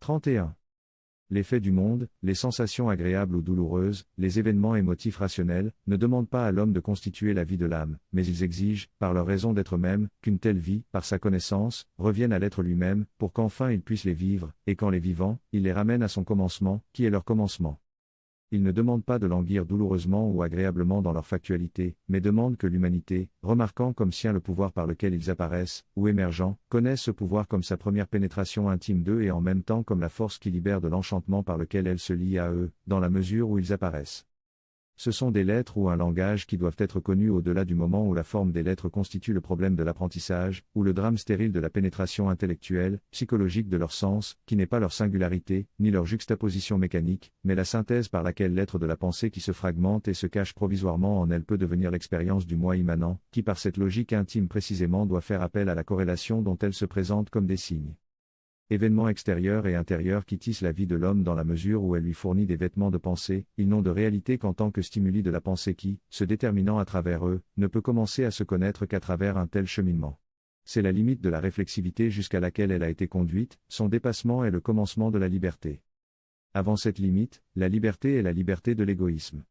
31. Les faits du monde, les sensations agréables ou douloureuses, les événements émotifs rationnels, ne demandent pas à l'homme de constituer la vie de l'âme, mais ils exigent, par leur raison d'être même, qu'une telle vie, par sa connaissance, revienne à l'être lui-même, pour qu'enfin il puisse les vivre, et qu'en les vivant, il les ramène à son commencement, qui est leur commencement. Ils ne demandent pas de languir douloureusement ou agréablement dans leur factualité, mais demandent que l'humanité, remarquant comme sien le pouvoir par lequel ils apparaissent, ou émergeant, connaisse ce pouvoir comme sa première pénétration intime d'eux et en même temps comme la force qui libère de l'enchantement par lequel elle se lie à eux, dans la mesure où ils apparaissent. Ce sont des lettres ou un langage qui doivent être connus au-delà du moment où la forme des lettres constitue le problème de l'apprentissage, ou le drame stérile de la pénétration intellectuelle, psychologique de leur sens, qui n'est pas leur singularité, ni leur juxtaposition mécanique, mais la synthèse par laquelle l'être de la pensée qui se fragmente et se cache provisoirement en elle peut devenir l'expérience du moi immanent, qui par cette logique intime précisément doit faire appel à la corrélation dont elle se présente comme des signes. Événements extérieurs et intérieurs qui tissent la vie de l'homme dans la mesure où elle lui fournit des vêtements de pensée, ils n'ont de réalité qu'en tant que stimuli de la pensée qui, se déterminant à travers eux, ne peut commencer à se connaître qu'à travers un tel cheminement. C'est la limite de la réflexivité jusqu'à laquelle elle a été conduite, son dépassement est le commencement de la liberté. Avant cette limite, la liberté est la liberté de l'égoïsme.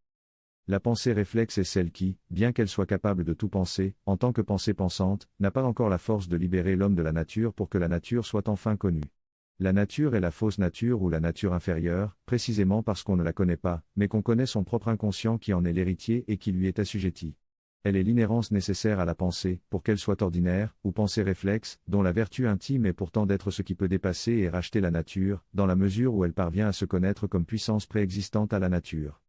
La pensée réflexe est celle qui, bien qu'elle soit capable de tout penser, en tant que pensée pensante, n'a pas encore la force de libérer l'homme de la nature pour que la nature soit enfin connue. La nature est la fausse nature ou la nature inférieure, précisément parce qu'on ne la connaît pas, mais qu'on connaît son propre inconscient qui en est l'héritier et qui lui est assujetti. Elle est l'inhérence nécessaire à la pensée, pour qu'elle soit ordinaire, ou pensée réflexe, dont la vertu intime est pourtant d'être ce qui peut dépasser et racheter la nature, dans la mesure où elle parvient à se connaître comme puissance préexistante à la nature.